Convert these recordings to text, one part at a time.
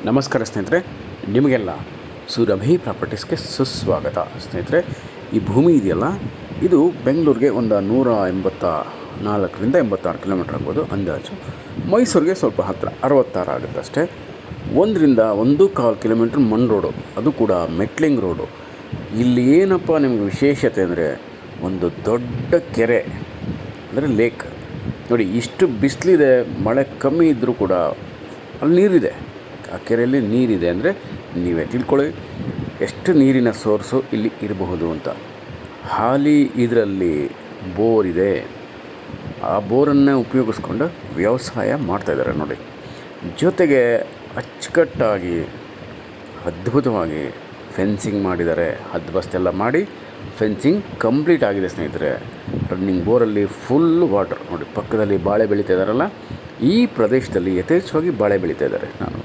ನಮಸ್ಕಾರ ಸ್ನೇಹಿತರೆ, ನಿಮಗೆಲ್ಲ ಸುರಭಿ ಪ್ರಾಪರ್ಟೀಸ್ಗೆ ಸುಸ್ವಾಗತ. ಸ್ನೇಹಿತರೆ, ಈ ಭೂಮಿ ಇದೆಯಲ್ಲ, ಇದು ಬೆಂಗಳೂರಿಗೆ ಒಂದು 184ರಿಂದ 86 ಕಿಲೋಮೀಟ್ರ್ ಆಗ್ಬೋದು ಅಂದಾಜು. ಮೈಸೂರಿಗೆ ಸ್ವಲ್ಪ ಹತ್ತಿರ 66 ಆಗುತ್ತೆ ಅಷ್ಟೇ. 1.25 ಕಿಲೋಮೀಟ್ರ್ ಮಣ್ ರೋಡು, ಅದು ಕೂಡ ಮೆಟ್ಲಿಂಗ್ ರೋಡು. ಇಲ್ಲಿ ಏನಪ್ಪ ನಿಮಗೆ ವಿಶೇಷತೆ ಅಂದರೆ, ಒಂದು ದೊಡ್ಡ ಕೆರೆ ಅಂದರೆ ಲೇಕ್ ನೋಡಿ. ಇಷ್ಟು ಬಿಸಿಲಿದೆ, ಮಳೆ ಕಮ್ಮಿ ಇದ್ದರೂ ಕೂಡ ಅಲ್ಲಿ ನೀರಿದೆ. ಆ ಕೆರೆಯಲ್ಲಿ ನೀರಿದೆ ಅಂದರೆ ನೀವೇ ತಿಳ್ಕೊಳ್ಳಿ ಎಷ್ಟು ನೀರಿನ ಸೋರ್ಸು ಇಲ್ಲಿ ಇರಬಹುದು ಅಂತ. ಹಾಲಿ ಇದರಲ್ಲಿ ಬೋರ್ ಇದೆ. ಆ ಬೋರನ್ನೇ ಉಪಯೋಗಿಸ್ಕೊಂಡು ವ್ಯವಸಾಯ ಮಾಡ್ತಾಯಿದ್ದಾರೆ ನೋಡಿ. ಜೊತೆಗೆ ಅಚ್ಚುಕಟ್ಟಾಗಿ ಅದ್ಭುತವಾಗಿ ಫೆನ್ಸಿಂಗ್ ಮಾಡಿದ್ದಾರೆ. ಹದ್ಬಸ್ತೆಲ್ಲ ಮಾಡಿ ಫೆನ್ಸಿಂಗ್ ಕಂಪ್ಲೀಟ್ ಆಗಿದೆ ಸ್ನೇಹಿತರೆ. ರನ್ನಿಂಗ್ ಬೋರಲ್ಲಿ ಫುಲ್ ವಾಟರ್ ನೋಡಿ. ಪಕ್ಕದಲ್ಲಿ ಬಾಳೆ ಬೆಳೀತಾ ಇದ್ದಾರಲ್ಲ, ಈ ಪ್ರದೇಶದಲ್ಲಿ ಯಥೇಚ್ಛವಾಗಿ ಬಾಳೆ ಬೆಳೀತಾ ಇದ್ದಾರೆ. ನಾನು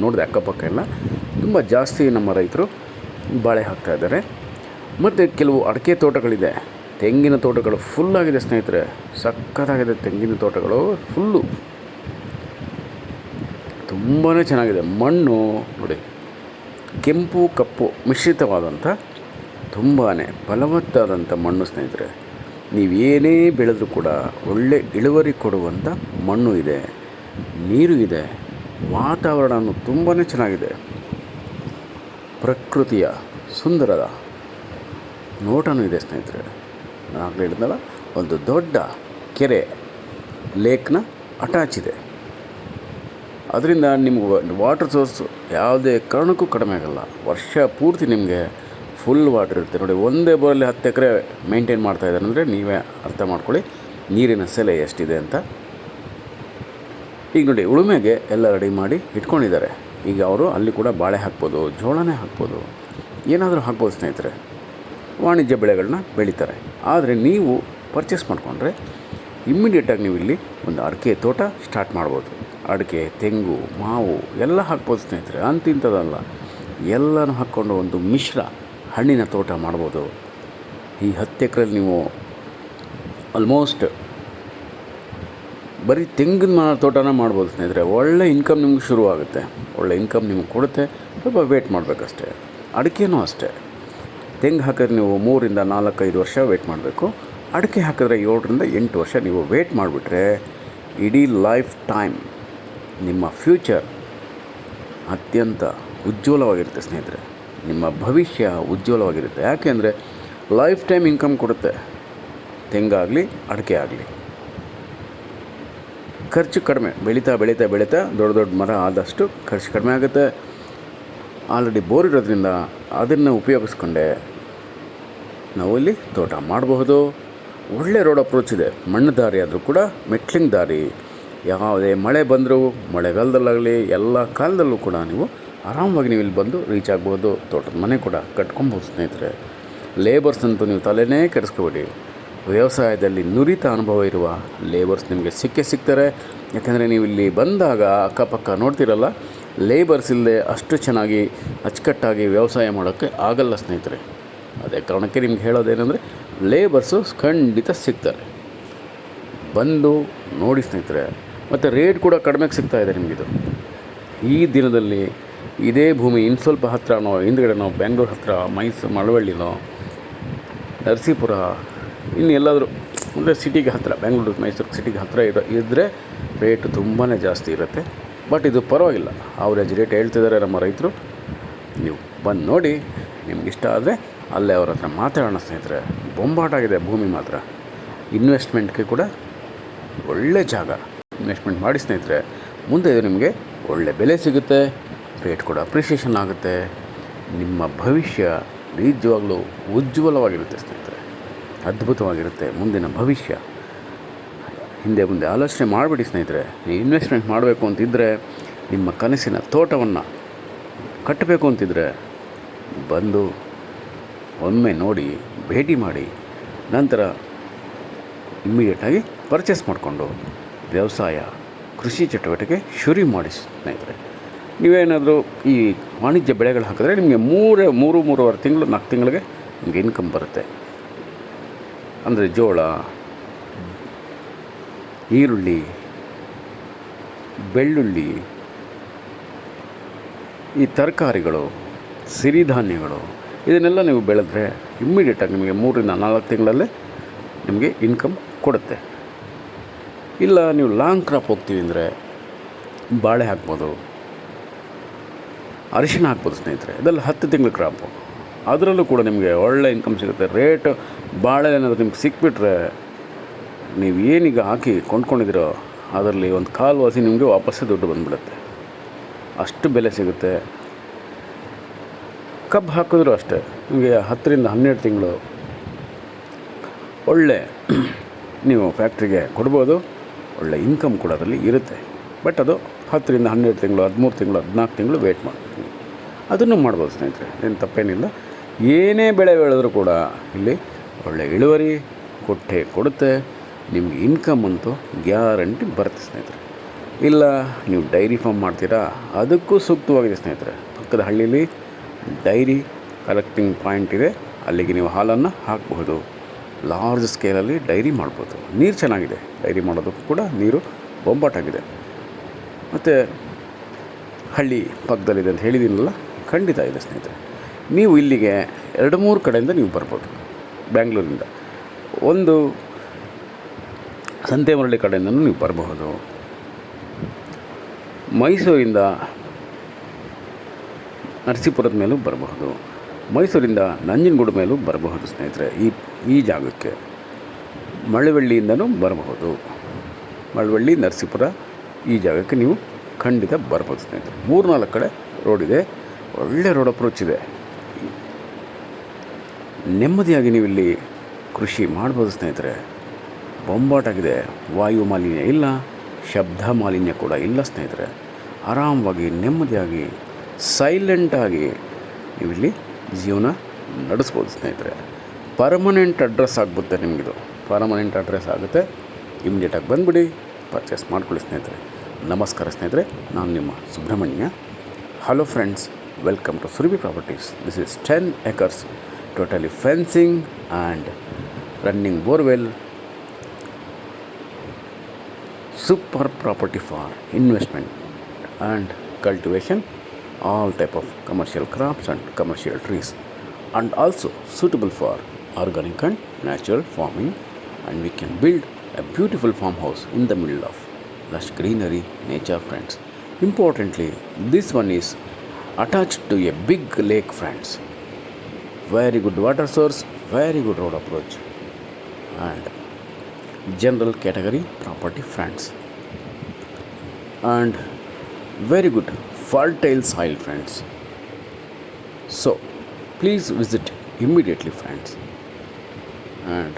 ನೋಡಿದೆ, ಅಕ್ಕಪಕ್ಕ ಎಲ್ಲ ತುಂಬ ಜಾಸ್ತಿ ನಮ್ಮ ರೈತರು ಬಾಳೆ ಹಾಕ್ತಾಯಿದ್ದಾರೆ. ಮತ್ತು ಕೆಲವು ಅಡಿಕೆ ತೋಟಗಳಿದೆ, ತೆಂಗಿನ ತೋಟಗಳು ಫುಲ್ಲಾಗಿದೆ ಸ್ನೇಹಿತರೆ. ಸಖತ್ತಾಗಿದೆ ತೆಂಗಿನ ತೋಟಗಳು, ಫುಲ್ಲು ತುಂಬಾ ಚೆನ್ನಾಗಿದೆ. ಮಣ್ಣು ನೋಡಿ, ಕೆಂಪು ಕಪ್ಪು ಮಿಶ್ರಿತವಾದಂಥ ತುಂಬಾ ಫಲವತ್ತಾದಂಥ ಮಣ್ಣು ಸ್ನೇಹಿತರೆ. ನೀವೇನೇ ಬೆಳೆದರೂ ಕೂಡ ಒಳ್ಳೆ ಇಳುವರಿ ಕೊಡುವಂಥ ಮಣ್ಣು ಇದೆ, ನೀರು ಇದೆ, ವಾತಾವರಣ ತುಂಬಾ ಚೆನ್ನಾಗಿದೆ. ಪ್ರಕೃತಿಯ ಸುಂದರದ ನೋಟನೂ ಇದೆ ಸ್ನೇಹಿತರೆ. ನಾನು ಹೇಳಿದ್ನಲ್ಲ, ಒಂದು ದೊಡ್ಡ ಕೆರೆ ಲೇಕ್ನ ಅಟ್ಯಾಚ್ ಇದೆ. ಅದರಿಂದ ನಿಮ್ಗೆ ವಾಟರ್ ಸೋರ್ಸು ಯಾವುದೇ ಕಾರಣಕ್ಕೂ ಕಡಿಮೆ ಆಗೋಲ್ಲ. ವರ್ಷ ಪೂರ್ತಿ ನಿಮಗೆ ಫುಲ್ ವಾಟರ್ ಇರುತ್ತೆ ನೋಡಿ. ಒಂದೇ ಬೋರಲ್ಲಿ 10 ಎಕರೆ ಮೇಂಟೈನ್ ಮಾಡ್ತಾಯಿದ್ದಾರೆ ಅಂದರೆ ನೀವೇ ಅರ್ಥ ಮಾಡ್ಕೊಳ್ಳಿ ನೀರಿನ ಸೆಲೆ ಎಷ್ಟಿದೆ ಅಂತ. ಈಗ ನೋಡಿ, ಉಳುಮೆಗೆ ಎಲ್ಲ ರೆಡಿ ಮಾಡಿ ಇಟ್ಕೊಂಡಿದ್ದಾರೆ. ಈಗ ಅವರು ಅಲ್ಲಿ ಕೂಡ ಬಾಳೆ ಹಾಕ್ಬೋದು, ಜೋಳನೇ ಹಾಕ್ಬೋದು, ಏನಾದರೂ ಹಾಕ್ಬೋದು ಸ್ನೇಹಿತರೆ. ವಾಣಿಜ್ಯ ಬೆಳೆಗಳನ್ನ ಬೆಳೀತಾರೆ. ಆದರೆ ನೀವು ಪರ್ಚೇಸ್ ಮಾಡಿಕೊಂಡ್ರೆ ಇಮ್ಮಿಡಿಯೇಟಾಗಿ ನೀವು ಇಲ್ಲಿ ಒಂದು ಅಡಿಕೆ ತೋಟ ಸ್ಟಾರ್ಟ್ ಮಾಡ್ಬೋದು. ಅಡಿಕೆ, ತೆಂಗು, ಮಾವು ಎಲ್ಲ ಹಾಕ್ಬೋದು ಸ್ನೇಹಿತರೆ. ಅಂತಿಂಥದ್ದಲ್ಲ, ಎಲ್ಲನೂ ಹಾಕ್ಕೊಂಡು ಒಂದು ಮಿಶ್ರ ಹಣ್ಣಿನ ತೋಟ ಮಾಡ್ಬೋದು. ಈ 10 ಎಕರೆಯಲ್ಲಿ ನೀವು ಆಲ್ಮೋಸ್ಟ್ ಬರೀ ತೆಂಗಿನ ತೋಟನ ಮಾಡ್ಬೋದು ಸ್ನೇಹಿತರೆ. ಒಳ್ಳೆ ಇನ್ಕಮ್ ನಿಮ್ಗೆ ಶುರುವಾಗುತ್ತೆ, ಒಳ್ಳೆ ಇನ್ಕಮ್ ನಿಮ್ಗೆ ಕೊಡುತ್ತೆ. ಸ್ವಲ್ಪ ವೇಟ್ ಮಾಡಬೇಕಷ್ಟೇ. ಅಡಿಕೆನೂ ಅಷ್ಟೇ. ತೆಂಗು ಹಾಕಿದ್ರೆ ನೀವು 3ರಿಂದ 4-5 ವರ್ಷ ವೇಟ್ ಮಾಡಬೇಕು. ಅಡಿಕೆ ಹಾಕಿದ್ರೆ 7ರಿಂದ 8 ವರ್ಷ ನೀವು ವೇಟ್ ಮಾಡಿಬಿಟ್ರೆ ಇಡೀ ಲೈಫ್ ಟೈಮ್ ನಿಮ್ಮ ಫ್ಯೂಚರ್ ಅತ್ಯಂತ ಉಜ್ವಲವಾಗಿರುತ್ತೆ ಸ್ನೇಹಿತರೆ. ನಿಮ್ಮ ಭವಿಷ್ಯ ಉಜ್ವಲವಾಗಿರುತ್ತೆ. ಯಾಕೆಂದರೆ ಲೈಫ್ ಟೈಮ್ ಇನ್ಕಮ್ ಕೊಡುತ್ತೆ. ತೆಂಗಾಗಲಿ ಅಡಿಕೆ ಆಗಲಿ. ಖರ್ಚು ಕಡಿಮೆ. ಬೆಳೀತಾ ಬೆಳೀತಾ ಬೆಳೀತಾ ದೊಡ್ಡ ದೊಡ್ಡ ಮರ ಆದಷ್ಟು ಖರ್ಚು ಕಡಿಮೆ ಆಗುತ್ತೆ. ಆಲ್ರೆಡಿ ಬೋರ್ ಇರೋದ್ರಿಂದ ಅದನ್ನು ಉಪಯೋಗಿಸ್ಕೊಂಡೆ ನಾವು ಇಲ್ಲಿ ತೋಟ ಮಾಡಬಹುದು. ಒಳ್ಳೆ ರೋಡ್ ಅಪ್ರೋಚ್ ಇದೆ. ಮಣ್ಣು ದಾರಿ ಆದರೂ ಕೂಡ ಮೆಟ್ಲಿಂಗ್ ದಾರಿ. ಯಾವುದೇ ಮಳೆ ಬಂದರೂ ಮಳೆಗಾಲದಲ್ಲಾಗಲಿ ಎಲ್ಲ ಕಾಲದಲ್ಲೂ ಕೂಡ ನೀವು ಆರಾಮವಾಗಿ ನೀವು ಇಲ್ಲಿ ಬಂದು ರೀಚ್ ಆಗ್ಬೋದು. ತೋಟದ ಮನೆ ಕೂಡ ಕಟ್ಕೊಬೋದು ಸ್ನೇಹಿತರೆ. ಲೇಬರ್ಸ್ ಅಂತೂ ನೀವು ತಲೆನೇ ಕೆಡಿಸ್ಕೋಬೇಡಿ. ವ್ಯವಸಾಯದಲ್ಲಿ ನುರಿತ ಅನುಭವ ಇರುವ ಲೇಬರ್ಸ್ ನಿಮಗೆ ಸಿಗ್ತಾರೆ. ಯಾಕೆಂದರೆ ನೀವು ಇಲ್ಲಿ ಬಂದಾಗ ಅಕ್ಕಪಕ್ಕ ನೋಡ್ತಿರಲ್ಲ, ಲೇಬರ್ಸ್ ಇಲ್ಲದೆ ಅಷ್ಟು ಚೆನ್ನಾಗಿ ಅಚ್ಚುಕಟ್ಟಾಗಿ ವ್ಯವಸಾಯ ಮಾಡೋಕ್ಕೆ ಆಗಲ್ಲ ಸ್ನೇಹಿತರೆ. ಅದೇ ಕಾರಣಕ್ಕೆ ನಿಮ್ಗೆ ಹೇಳೋದೇನೆಂದರೆ, ಲೇಬರ್ಸು ಖಂಡಿತ ಸಿಗ್ತಾರೆ. ಬಂದು ನೋಡಿ ಸ್ನೇಹಿತರೆ. ಮತ್ತು ರೇಟ್ ಕೂಡ ಕಡಿಮೆಗೆ ಸಿಗ್ತಾಯಿದೆ ನಿಮಗಿದು. ಈ ದಿನದಲ್ಲಿ ಇದೇ ಭೂಮಿ ಇನ್ನು ಸ್ವಲ್ಪ ಹತ್ತಿರನೋ ಹಿಂದ್ಗಡೆನೋ ಬೆಂಗಳೂರು ಹತ್ತಿರ, ಮಳವಳ್ಳಿನೋ, ನರಸೀಪುರ, ಇನ್ನು ಎಲ್ಲಾದರೂ ಅಂದರೆ ಸಿಟಿಗೆ ಹತ್ತಿರ, ಬೆಂಗಳೂರು ಮೈಸೂರು ಸಿಟಿಗೆ ಹತ್ತಿರ ಇದ್ದರೆ ರೇಟ್ ತುಂಬಾ ಜಾಸ್ತಿ ಇರುತ್ತೆ. ಬಟ್ ಇದು ಪರವಾಗಿಲ್ಲ, ಅವರೇಜ್ ರೇಟ್ ಹೇಳ್ತಿದ್ದಾರೆ ನಮ್ಮ ರೈತರು. ನೀವು ಬಂದು ನೋಡಿ, ನಿಮಗಿಷ್ಟ ಆದರೆ ಅಲ್ಲೇ ಅವ್ರ ಹತ್ರ ಮಾತಾಡೋಣ ಸ್ನೇಹಿತರೆ. ಬೊಂಬಾಟಾಗಿದೆ ಭೂಮಿ ಮಾತ್ರ. ಇನ್ವೆಸ್ಟ್ಮೆಂಟ್ಗೆ ಕೂಡ ಒಳ್ಳೆ ಜಾಗ. ಇನ್ವೆಸ್ಟ್ಮೆಂಟ್ ಮಾಡಿ ಸ್ನೇಹಿತರೆ. ಮುಂದೆ ಇದು ನಿಮಗೆ ಒಳ್ಳೆ ಬೆಲೆ ಸಿಗುತ್ತೆ. ರೇಟ್ ಕೂಡ ಅಪ್ರಿಷಿಯೇಷನ್ ಆಗುತ್ತೆ. ನಿಮ್ಮ ಭವಿಷ್ಯ ನಿಜವಾಗ್ಲೂ ಉಜ್ವಲವಾಗಿರುತ್ತೆ ಸ್ನೇಹಿತರೆ. ಅದ್ಭುತವಾಗಿರುತ್ತೆ ಮುಂದಿನ ಭವಿಷ್ಯ. ಹಿಂದೆ ಮುಂದೆ ಆಲೋಚನೆ ಮಾಡಿಬಿಡಿ ಸ್ನೇಹಿತರೆ. ನೀವು ಇನ್ವೆಸ್ಟ್ಮೆಂಟ್ ಮಾಡಬೇಕು ಅಂತಿದ್ದರೆ, ನಿಮ್ಮ ಕನಸಿನ ತೋಟವನ್ನು ಕಟ್ಟಬೇಕು ಅಂತಿದ್ದರೆ ಬಂದು ಒಮ್ಮೆ ನೋಡಿ, ಭೇಟಿ ಮಾಡಿ, ನಂತರ ಇಮ್ಮಿಡಿಯೇಟಾಗಿ ಪರ್ಚೇಸ್ ಮಾಡಿಕೊಂಡು ವ್ಯವಸಾಯ ಕೃಷಿ ಚಟುವಟಿಕೆ ಶುರು ಮಾಡಿ ಸ್ನೇಹಿತರೆ. ನೀವೇನಾದರೂ ಈ ವಾಣಿಜ್ಯ ಬೆಳೆಗಳು ಹಾಕಿದ್ರೆ ನಿಮಗೆ 3-3.5 ತಿಂಗಳು 4 ತಿಂಗಳಿಗೆ ನಿಮಗೆ ಇನ್ಕಮ್ ಬರುತ್ತೆ. ಅಂದರೆ ಜೋಳ, ಈರುಳ್ಳಿ, ಬೆಳ್ಳುಳ್ಳಿ, ಈ ತರಕಾರಿಗಳು, ಸಿರಿಧಾನ್ಯಗಳು ಇದನ್ನೆಲ್ಲ ನೀವು ಬೆಳೆದ್ರೆ ಇಮ್ಮಿಡಿಯೇಟಾಗಿ ನಿಮಗೆ 3-4 ತಿಂಗಳಲ್ಲೇ ನಿಮಗೆ ಇನ್ಕಮ್ ಕೊಡುತ್ತೆ. ಇಲ್ಲ ನೀವು ಲಾಂಗ್ ಕ್ರಾಪ್ ಹೋಗ್ತೀವಿ ಅಂದರೆ ಬಾಳೆ ಹಾಕ್ಬೋದು, ಅರಿಶಿಣ ಹಾಕ್ಬೋದು ಸ್ನೇಹಿತರೆ. ಇದೆಲ್ಲ 10 ತಿಂಗಳ ಕ್ರಾಪು. ಅದರಲ್ಲೂ ಕೂಡ ನಿಮಗೆ ಒಳ್ಳೆ ಇನ್ಕಮ್ ಸಿಗುತ್ತೆ. ರೇಟ್ ಬಾಳೆ ಏನಾದರೂ ನಿಮ್ಗೆ ಸಿಕ್ಬಿಟ್ರೆ ನೀವು ಏನೀಗ ಹಾಕಿ ಕೊಂಡ್ಕೊಂಡಿದ್ದೀರೋ ಅದರಲ್ಲಿ ಒಂದು ಕಾಲು ವಾಸಿ ನಿಮಗೆ ವಾಪಸ್ಸೇ ದುಡ್ಡು ಬಂದುಬಿಡುತ್ತೆ. ಅಷ್ಟು ಬೆಲೆ ಸಿಗುತ್ತೆ. ಕಬ್ಬು ಹಾಕಿದ್ರು ಅಷ್ಟೇ ನಿಮಗೆ 10-12 ತಿಂಗಳು ಒಳ್ಳೆ ನೀವು ಫ್ಯಾಕ್ಟ್ರಿಗೆ ಕೊಡ್ಬೋದು. ಒಳ್ಳೆ ಇನ್ಕಮ್ ಕೂಡ ಅದರಲ್ಲಿ ಇರುತ್ತೆ. ಬಟ್ ಅದು 10-12 ತಿಂಗಳು, 13 ತಿಂಗಳು, 14 ತಿಂಗಳು ವೇಟ್ ಮಾಡ್ತೀವಿ. ಅದನ್ನು ಮಾಡ್ಬೋದು ಸ್ನೇಹಿತರೆ, ಏನು ತಪ್ಪೇನಿಲ್ಲ. ಏನೇ ಬೆಳೆ ಬೆಳೆದರೂ ಕೂಡ ಇಲ್ಲಿ ಒಳ್ಳೆ ಇಳುವರಿ ಕೊಡುತ್ತೆ. ನಿಮಗೆ ಇನ್ಕಮ್ ಅಂತೂ ಗ್ಯಾರಂಟಿ ಬರುತ್ತೆ ಸ್ನೇಹಿತರೆ. ಇಲ್ಲ ನೀವು ಡೈರಿ ಫಾರ್ಮ್ ಮಾಡ್ತೀರಾ, ಅದಕ್ಕೂ ಸೂಕ್ತವಾಗಿದೆ ಸ್ನೇಹಿತರೆ. ಪಕ್ಕದ ಹಳ್ಳಿಲಿ ಡೈರಿ ಕಲೆಕ್ಟಿಂಗ್ ಪಾಯಿಂಟ್ ಇದೆ, ಅಲ್ಲಿಗೆ ನೀವು ಹಾಲನ್ನು ಹಾಕಬಹುದು. ಲಾರ್ಜ್ ಸ್ಕೇಲಲ್ಲಿ ಡೈರಿ ಮಾಡ್ಬೋದು. ನೀರು ಚೆನ್ನಾಗಿದೆ, ಡೈರಿ ಮಾಡೋದಕ್ಕೂ ಕೂಡ ನೀರು ಬೊಂಬಾಟಾಗಿದೆ. ಮತ್ತು ಹಳ್ಳಿ ಪಕ್ಕದಲ್ಲಿದೆ ಅಂತ ಹೇಳಿದ್ದೀನಲ್ಲ, ಖಂಡಿತ ಇದೆ ಸ್ನೇಹಿತರೆ. ನೀವು ಇಲ್ಲಿಗೆ 2-3 ಕಡೆಯಿಂದ ನೀವು ಬರ್ಬೋದು. ಬ್ಯಾಂಗ್ಳೂರಿಂದ ಒಂದು ಸಂತೆಮರಳಿ ಕಡೆಯಿಂದನೂ ನೀವು ಬರಬಹುದು. ಮೈಸೂರಿಂದ ನರಸೀಪುರದ ಮೇಲೂ ಬರಬಹುದು. ಮೈಸೂರಿಂದ ನಂಜನಗೂಡು ಮೇಲೂ ಬರಬಹುದು ಸ್ನೇಹಿತರೆ. ಈ ಜಾಗಕ್ಕೆ ಮಳವಳ್ಳಿಯಿಂದನೂ ಬರಬಹುದು. ಮಳವಳ್ಳಿ, ನರಸೀಪುರ ಈ ಜಾಗಕ್ಕೆ ನೀವು ಖಂಡಿತ ಬರ್ಬೋದು ಸ್ನೇಹಿತರೆ. 3-4 ಕಡೆ ರೋಡಿದೆ, ಒಳ್ಳೆ ರೋಡ್ ಅಪ್ರೋಚ್ ಇದೆ. ನೆಮ್ಮದಿಯಾಗಿ ನೀವು ಇಲ್ಲಿ ಕೃಷಿ ಮಾಡ್ಬೋದು ಸ್ನೇಹಿತರೆ. ಬೊಂಬಾಟಾಗಿದೆ. ವಾಯು ಮಾಲಿನ್ಯ ಇಲ್ಲ, ಶಬ್ದ ಮಾಲಿನ್ಯ ಕೂಡ ಇಲ್ಲ ಸ್ನೇಹಿತರೆ. ಆರಾಮವಾಗಿ ನೆಮ್ಮದಿಯಾಗಿ ಸೈಲೆಂಟಾಗಿ ನೀವಿಲ್ಲಿ ಜೀವನ ನಡೆಸ್ಬೋದು ಸ್ನೇಹಿತರೆ. ಪರ್ಮನೆಂಟ್ ಅಡ್ರೆಸ್ ಆಗುತ್ತೆ ನಿಮಗಿದು. ಪರ್ಮನೆಂಟ್ ಅಡ್ರೆಸ್ ಆಗುತ್ತೆ. ಇಮಿಡಿಯೇಟಾಗಿ ಬಂದುಬಿಡಿ, ಪರ್ಚೇಸ್ ಮಾಡ್ಕೊಳ್ಳಿ ಸ್ನೇಹಿತರೆ. ನಮಸ್ಕಾರ ಸ್ನೇಹಿತರೆ, ನಾನು ನಿಮ್ಮ Subrahmanya. Hello friends, welcome to Surabhi properties. This is 10 acres, totally fencing and running borewell. Super property for investment and cultivation, all type of commercial crops and commercial trees, and also suitable for organic and natural farming. And we can build a beautiful farmhouse in the middle of lush greenery, nature friends. Importantly, this one is attached to a big lake friends. Very good water source, very good road approach, and general category property friends, and very good fertile soil friends. So please visit immediately friends and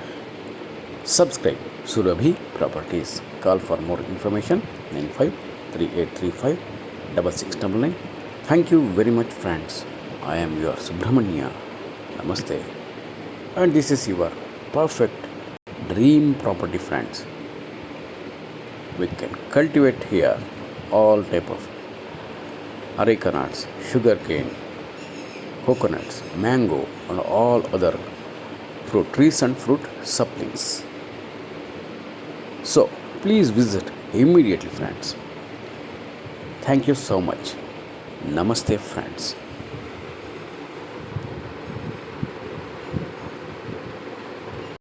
subscribe Surabhi Properties. Call for more information 9538356699. Thank you very much friends. I am your Subramanya. Namaste. And this is your perfect dream property friends. We can cultivate here all type of areca nuts, sugar cane, coconuts, mango, and all other fruit trees and fruit saplings. So please visit immediately friends. Thank you so much. Namaste friends.